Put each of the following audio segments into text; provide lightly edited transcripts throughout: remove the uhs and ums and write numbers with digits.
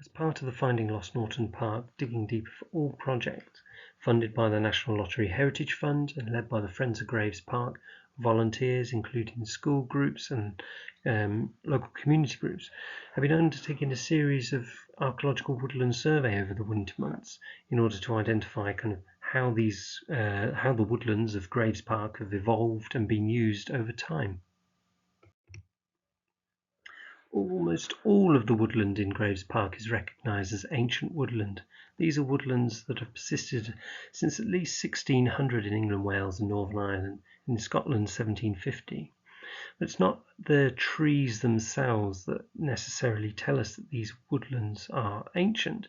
As part of the Finding Lost Norton Park Digging Deeper for All project, funded by the National Lottery Heritage Fund and led by the Friends of Graves Park, volunteers, including school groups and local community groups, have been undertaking a series of archaeological woodland survey over the winter months in order to identify how the woodlands of Graves Park have evolved and been used over time. Almost all of the woodland in Graves Park is recognised as ancient woodland. These are woodlands that have persisted since at least 1600 in England, Wales and Northern Ireland, in Scotland 1750. But it's not the trees themselves that necessarily tell us that these woodlands are ancient.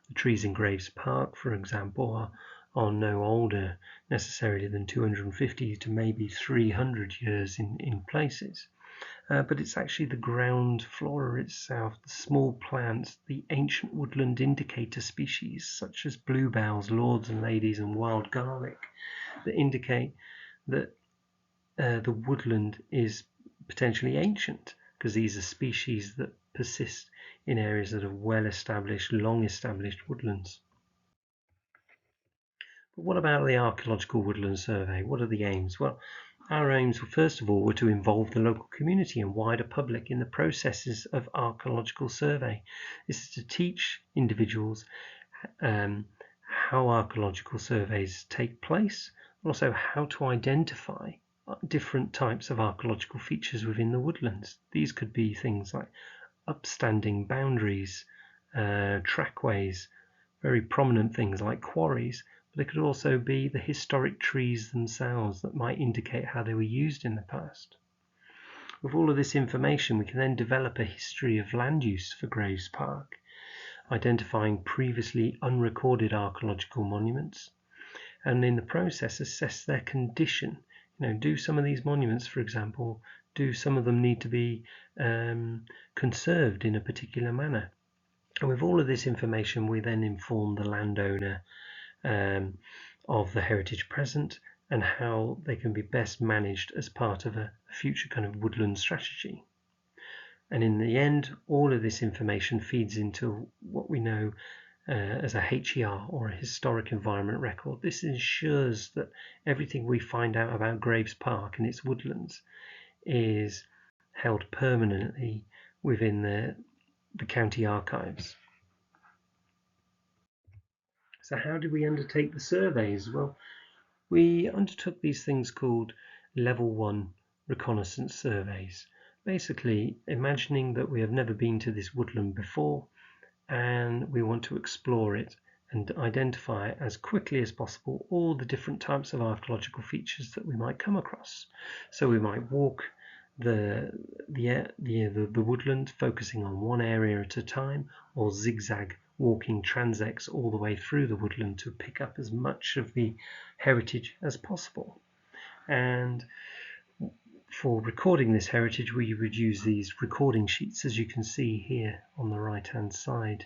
The trees in Graves Park, for example, are no older necessarily than 250 to maybe 300 years in places. But it's actually the ground flora itself, the small plants, the ancient woodland indicator species such as bluebells, lords and ladies and wild garlic that indicate that the woodland is potentially ancient, because these are species that persist in areas that are well-established, long-established woodlands. But what about the Archaeological Woodland Survey? What are the aims? Well, our aims, first of all, were to involve the local community and wider public in the processes of archaeological survey. This is to teach individuals how archaeological surveys take place, and also how to identify different types of archaeological features within the woodlands. These could be things like upstanding boundaries, trackways, very prominent things like quarries, but it could also be the historic trees themselves that might indicate how they were used in the past. With all of this information, we can then develop a history of land use for Graves Park, identifying previously unrecorded archaeological monuments, and in the process assess their condition. Do some of these monuments, for example, do some of them need to be conserved in a particular manner? And with all of this information, we then inform the landowner of the heritage present and how they can be best managed as part of a future kind of woodland strategy. And in the end, all of this information feeds into what we know as a HER, or a historic environment record. This ensures that everything we find out about Graves Park and its woodlands is held permanently within the county archives. So how did we undertake the surveys? Well, we undertook these things called level 1 reconnaissance surveys. Basically, imagining that we have never been to this woodland before and we want to explore it and identify as quickly as possible all the different types of archaeological features that we might come across. So we might walk the woodland, focusing on one area at a time, or zigzag walking transects all the way through the woodland to pick up as much of the heritage as possible. And for recording this heritage, we would use these recording sheets, as you can see here on the right hand side.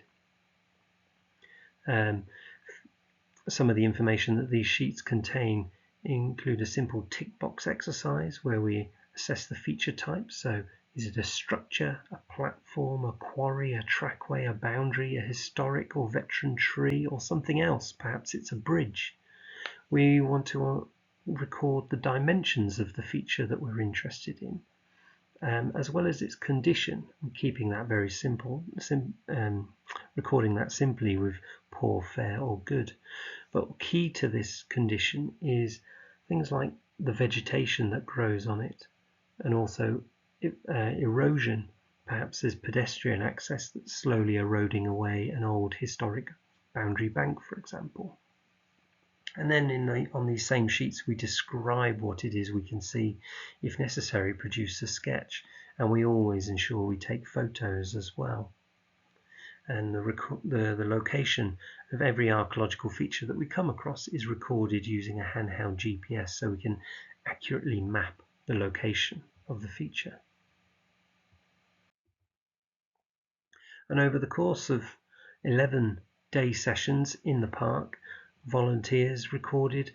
Some of the information that these sheets contain include a simple tick box exercise where we assess the feature type. So is it a structure, a platform, a quarry, a trackway, a boundary, a historic or veteran tree, or something else? Perhaps it's a bridge. We want to record the dimensions of the feature that we're interested in, as well as its condition, keeping that very simple, recording that simply with poor, fair or good. But key to this condition is things like the vegetation that grows on it, and also erosion. Perhaps there's pedestrian access that's slowly eroding away an old historic boundary bank, for example. And then on these same sheets, we describe what it is we can see. If necessary, produce a sketch, and we always ensure we take photos as well. And the location of every archaeological feature that we come across is recorded using a handheld GPS, so we can accurately map the location of the feature. And over the course of 11 day sessions in the park, volunteers recorded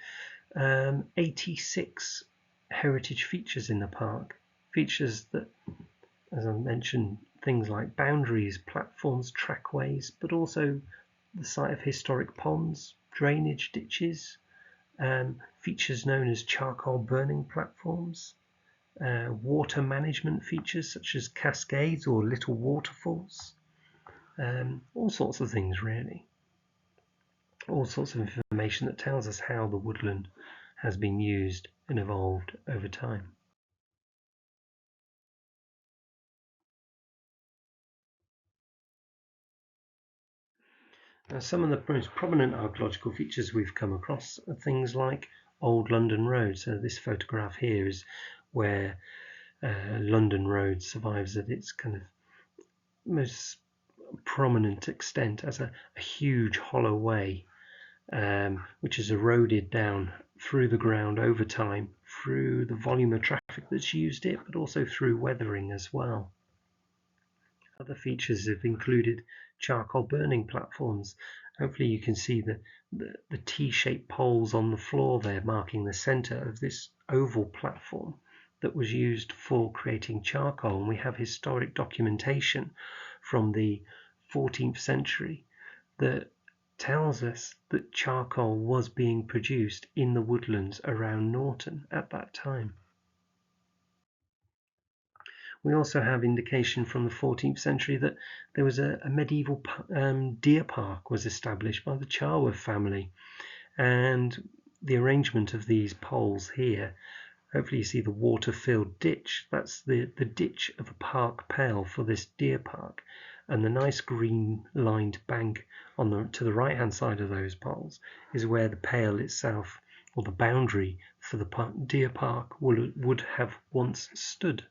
86 heritage features in the park. Features that, as I mentioned things like boundaries, platforms, trackways, but also the site of historic ponds, drainage ditches, features known as charcoal burning platforms, water management features such as cascades or little waterfalls, all sorts of things really. All sorts of information that tells us how the woodland has been used and evolved over time. Now, some of the most prominent archaeological features we've come across are things like Old London Road. So this photograph here is where London Road survives at its kind of most prominent extent as a huge hollow way, which is eroded down through the ground over time, through the volume of traffic that's used it, but also through weathering as well. Other features have included charcoal burning platforms. Hopefully you can see the T-shaped poles on the floor there marking the center of this oval platform that was used for creating charcoal. And we have historic documentation from the 14th century that tells us that charcoal was being produced in the woodlands around Norton at that time. We also have indication from the 14th century that there was a medieval deer park was established by the Charworth family, and the arrangement of these poles here, hopefully you see the water-filled ditch, that's the ditch of a park pale for this deer park, and the nice green lined bank to the right hand side of those poles is where the pale itself, or the boundary for the deer park, would have once stood.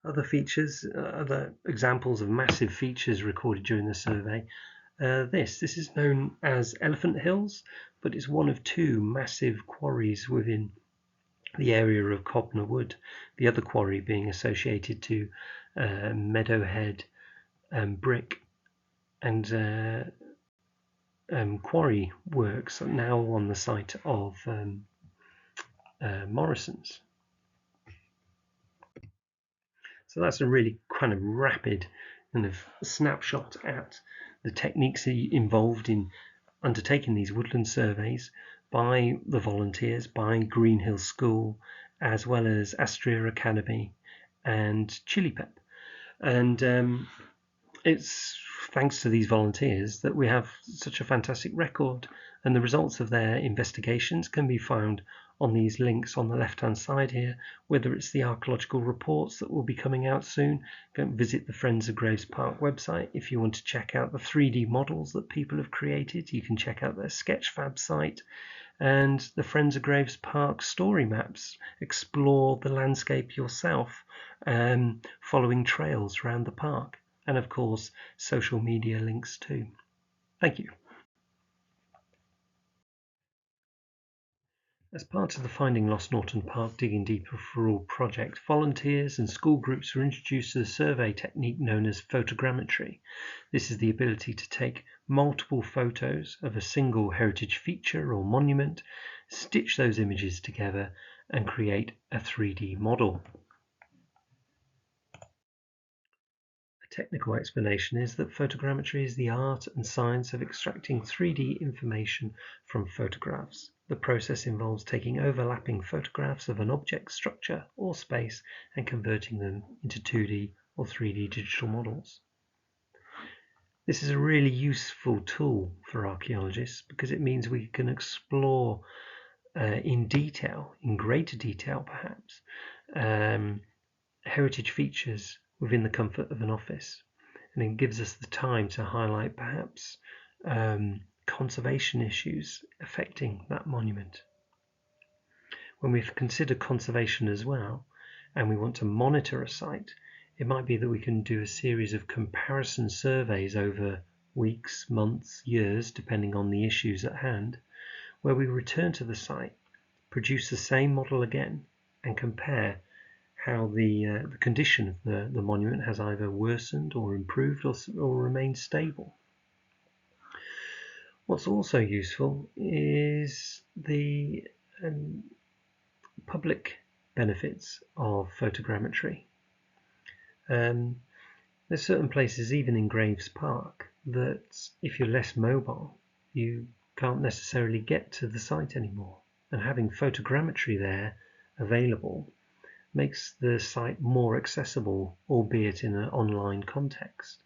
Other features, other examples of massive features recorded during the survey. This is known as Elephant Hills, but it's one of two massive quarries within the area of Cobner Wood, the other quarry being associated to Meadowhead brick and quarry works now on the site of Morrison's. So that's a really kind of rapid kind of snapshot at the techniques involved in undertaking these woodland surveys by the volunteers, by Greenhill School, as well as Astrea Academy and Chilipep. And it's thanks to these volunteers that we have such a fantastic record, and the results of their investigations can be found on these links on the left hand side here, whether it's the archaeological reports that will be coming out soon. Go and visit the Friends of Graves Park website. If you want to check out the 3D models that people have created, you can check out their Sketchfab site, and the Friends of Graves Park story maps explore the landscape yourself, following trails around the park, and of course social media links too. Thank you. As part of the Finding Lost Norton Park Digging Deeper for All project, volunteers and school groups were introduced to the survey technique known as photogrammetry. This is the ability to take multiple photos of a single heritage feature or monument, stitch those images together, and create a 3D model. Technical explanation is that photogrammetry is the art and science of extracting 3D information from photographs. The process involves taking overlapping photographs of an object, structure, or space and converting them into 2D or 3D digital models. This is a really useful tool for archaeologists because it means we can explore in detail, in greater detail perhaps, heritage features within the comfort of an office, and it gives us the time to highlight perhaps conservation issues affecting that monument. When we consider conservation as well, and we want to monitor a site, it might be that we can do a series of comparison surveys over weeks, months, years, depending on the issues at hand, where we return to the site, produce the same model again, and compare how the condition of the monument has either worsened or improved or remained stable. What's also useful is the public benefits of photogrammetry. There's certain places, even in Graves Park, that if you're less mobile, you can't necessarily get to the site anymore. And having photogrammetry there available makes the site more accessible, albeit in an online context.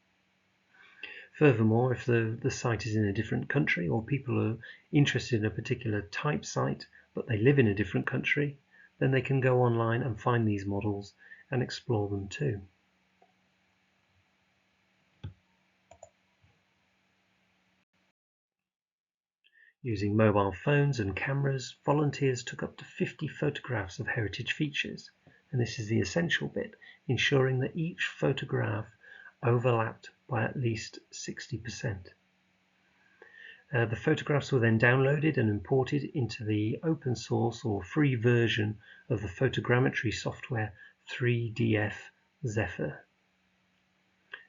Furthermore, if the site is in a different country, or people are interested in a particular type site, but they live in a different country, then they can go online and find these models and explore them too. Using mobile phones and cameras, volunteers took up to 50 photographs of heritage features, and this is the essential bit, ensuring that each photograph overlapped by at least 60%. The photographs were then downloaded and imported into the open source or free version of the photogrammetry software 3DF Zephyr.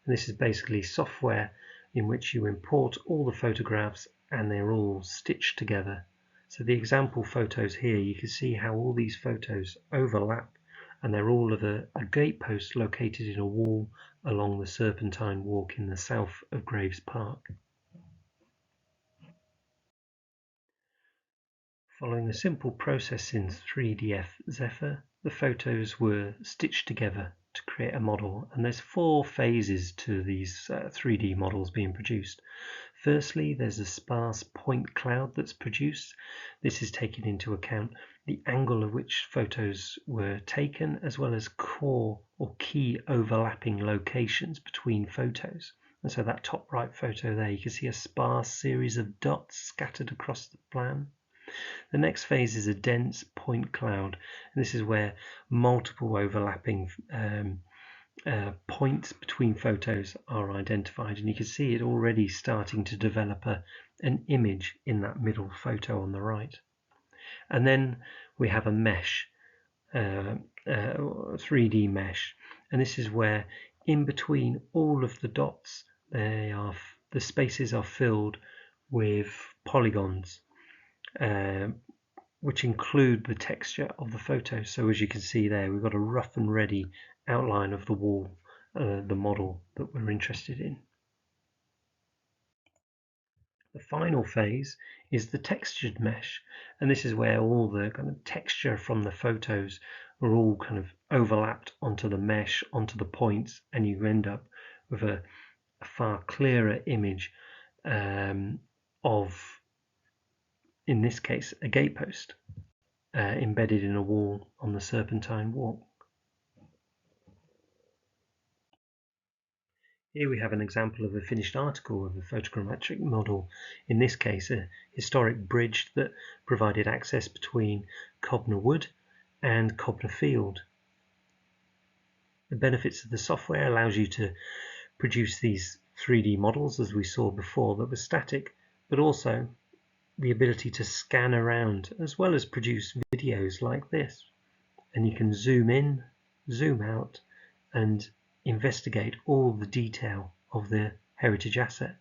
And this is basically software in which you import all the photographs and they're all stitched together. So the example photos here, you can see how all these photos overlap, and they're all of a gatepost located in a wall along the Serpentine Walk in the south of Graves Park. Following a simple process in 3DF Zephyr, the photos were stitched together to create a model, and there's 4 phases to these 3D models being produced. Firstly, there's a sparse point cloud that's produced. This is taking into account the angle at which photos were taken, as well as core or key overlapping locations between photos. And so that top right photo there, you can see a sparse series of dots scattered across the plan. The next phase is a dense point cloud, and this is where multiple overlapping points between photos are identified, and you can see it already starting to develop an image in that middle photo on the right. And then we have a mesh, 3D mesh, and this is where in between all of the dots the spaces are filled with polygons, which include the texture of the photo. So as you can see there, we've got a rough and ready outline of the wall, the model that we're interested in. The final phase is the textured mesh, and this is where all the kind of texture from the photos are all kind of overlapped onto the mesh, onto the points, and you end up with a far clearer image of, in this case, a gatepost embedded in a wall on the Serpentine Walk. Here we have an example of a finished article of a photogrammetric model, in this case a historic bridge that provided access between Cobner Wood and Cobner Field. The benefits of the software allows you to produce these 3D models, as we saw before, that were static, but also the ability to scan around as well as produce videos like this. And you can zoom in, zoom out, and investigate all the detail of the heritage asset.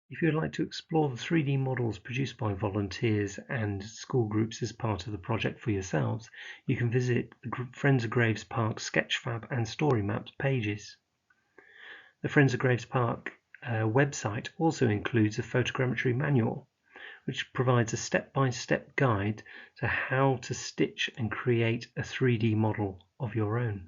If you would like to explore the 3D models produced by volunteers and school groups as part of the project for yourselves, you can visit the Friends of Graves Park Sketchfab and Story Maps pages. The Friends of Graves Park website also includes a photogrammetry manual, which provides a step-by-step guide to how to stitch and create a 3D model of your own.